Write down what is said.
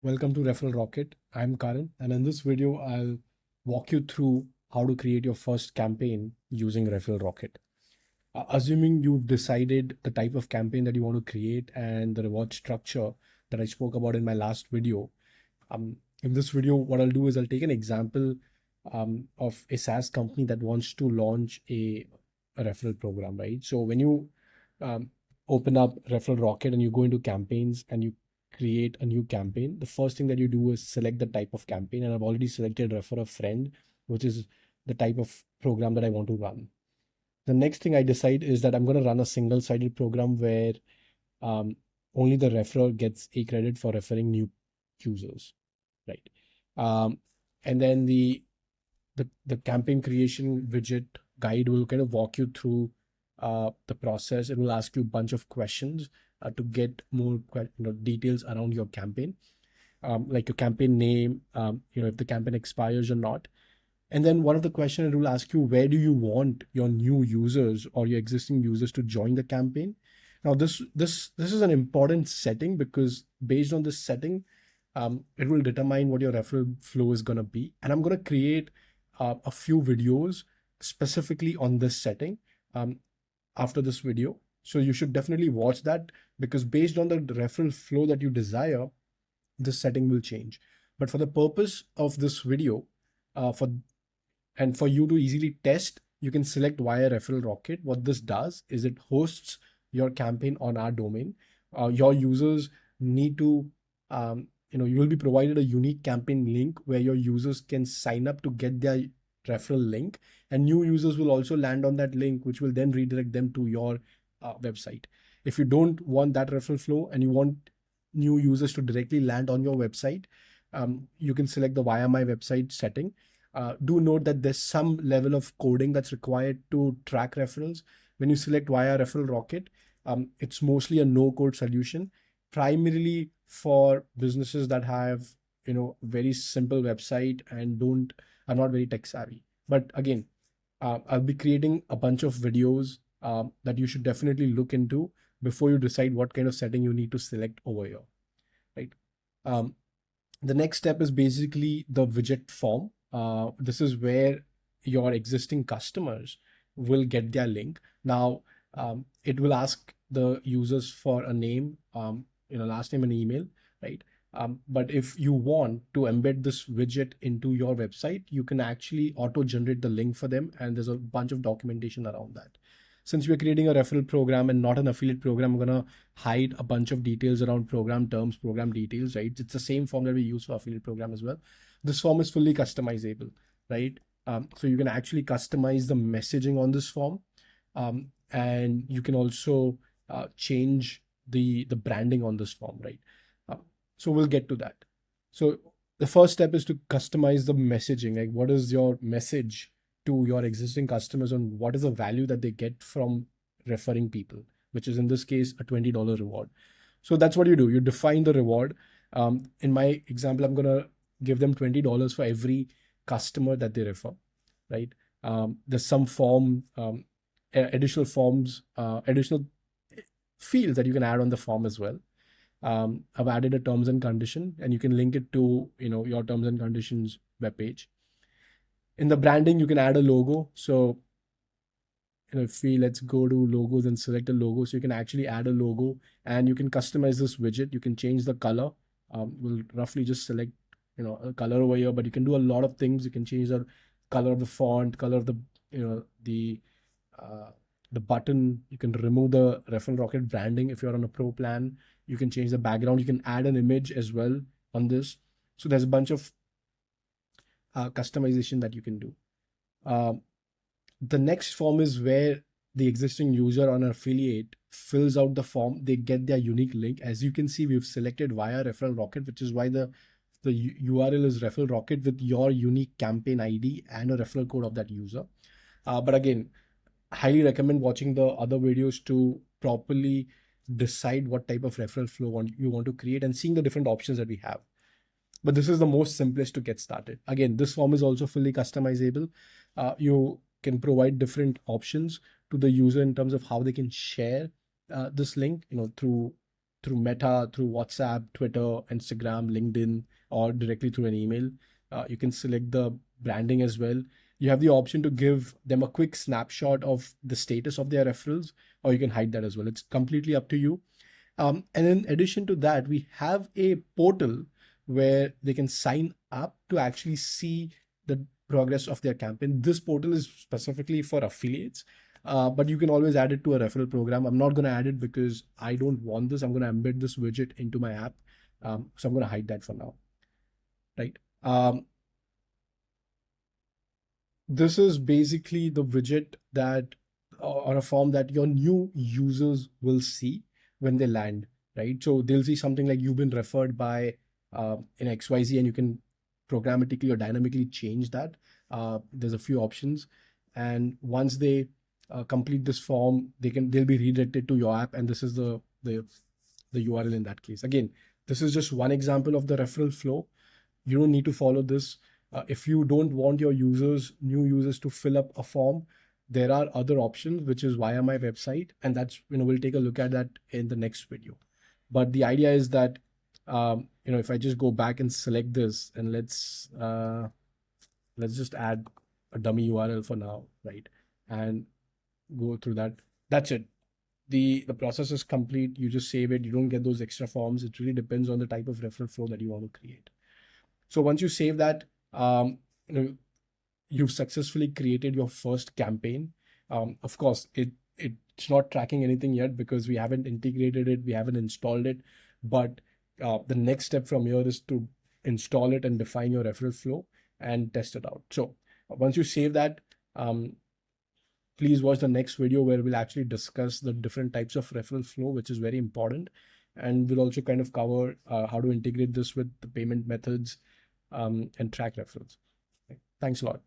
Welcome to Referral Rocket. I'm Karan, and in this video, I'll walk you through how to create your first campaign using Referral Rocket. Assuming you've decided the type of campaign that you want to create and the reward structure that I spoke about in my last video, in this video, what I'll do is I'll take an example of a SaaS company that wants to launch a referral program, right? So when you um, open up Referral Rocket and you go into campaigns and you create a new campaign, the first thing that you do is select the type of campaign. And I've already selected Refer a Friend, which is the type of program that I want to run. The next thing I decide is that I'm going to run a single-sided program where um, only the referrer gets a credit for referring new users, right? Um, and then the campaign creation widget guide will kind of walk you through the process. It will ask you a bunch of questions to get more details around your campaign, like your campaign name, if the campaign expires or not. And then one of the questions it will ask you, where do you want your new users or your existing users to join the campaign? Now, this is an important setting because based on this setting, it will determine what your referral flow is going to be. And I'm going to create a few videos specifically on this setting um, after this video. So you should definitely watch that because based on the referral flow that you desire, this setting will change. But for the purpose of this video, for you to easily test, you can select via Referral Rocket. What this does is it hosts your campaign on our domain. Your users need to, you will be provided a unique campaign link where your users can sign up to get their referral link, and new users will also land on that link, which will then redirect them to your website. If you don't want that referral flow and you want new users to directly land on your website, you can select the via my website setting. Do note that there's some level of coding that's required to track referrals. When you select via Referral Rocket, it's mostly a no-code solution, primarily for businesses that have very simple website and are not very tech savvy. But again, I'll be creating a bunch of videos that you should definitely look into before you decide what kind of setting you need to select over here, right? Um, the next step is basically the widget form. This is where your existing customers will get their link. Now, it will ask the users for a name, last name and email, right? But if you want to embed this widget into your website, you can actually auto generate the link for them. And there's a bunch of documentation around that. Since we're creating a referral program and not an affiliate program, I'm going to hide a bunch of details around program terms, program details, right? It's the same form that we use for affiliate program as well. This form is fully customizable, right? So you can actually customize the messaging on this form. And you can also change the branding on this form, right? So we'll get to that. So the first step is to customize the messaging. Like, what is your message to your existing customers on what is the value that they get from referring people, which is in this case a $20 reward. So that's what you do. You define the reward. In my example, I'm gonna give them $20 for every customer that they refer, right? There's some additional forms, additional fields that you can add on the form as well. I've added a terms and condition, and you can link it to your terms and conditions webpage. In the branding, you can add a logo. So let's go to logos and select a logo. So you can actually add a logo, and you can customize this widget. You can change the color. We'll roughly just select a color over here, but you can do a lot of things. You can change the color of the font, color of the the button. You can remove the Referral Rocket branding if you're on a pro plan. You can change the background. You can add an image as well on this. So there's a bunch of customization that you can do. The next form is where the existing user or an affiliate fills out the form. They get their unique link. As you can see, we've selected via Referral Rocket, which is why the URL is Referral Rocket with your unique campaign ID and a referral code of that user. But again, highly recommend watching the other videos to properly decide what type of referral flow you want to create and seeing the different options that we have. But this is the most simplest to get started. Again, this form is also fully customizable. You can provide different options to the user in terms of how they can share this link, through through Meta, through WhatsApp, Twitter, Instagram, LinkedIn, or directly through an email. You can select the branding as well. You have the option to give them a quick snapshot of the status of their referrals, or you can hide that as well. It's completely up to you. And in addition to that, we have a portal where they can sign up to actually see the progress of their campaign. This portal is specifically for affiliates, but you can always add it to a referral program. I'm not going to add it because I don't want this. I'm going to embed this widget into my app. So I'm going to hide that for now, right? This is basically the widget that or a form that your new users will see when they land, right? So they'll see something like you've been referred by in XYZ, and you can programmatically or dynamically change that. There's a few options, and once they complete this form, they'll be redirected to your app, and this is the URL in that case. Again, this is just one example of the referral flow. You don't need to follow this. If you don't want your new users to fill up a form, there are other options, which is via my website. And that's, we'll take a look at that in the next video. But the idea is that, if I just go back and select this, and let's just add a dummy URL for now, right? And go through that. That's it. The process is complete. You just save it. You don't get those extra forms. It really depends on the type of referral flow that you want to create. So once you save that, you've successfully created your first campaign. Of course, it's not tracking anything yet because we haven't integrated it, we haven't installed it. But the next step from here is to install it and define your referral flow and test it out. So once you save that, please watch the next video where we'll actually discuss the different types of referral flow, which is very important. And we'll also kind of cover how to integrate this with the payment methods and track referrals. Thanks a lot.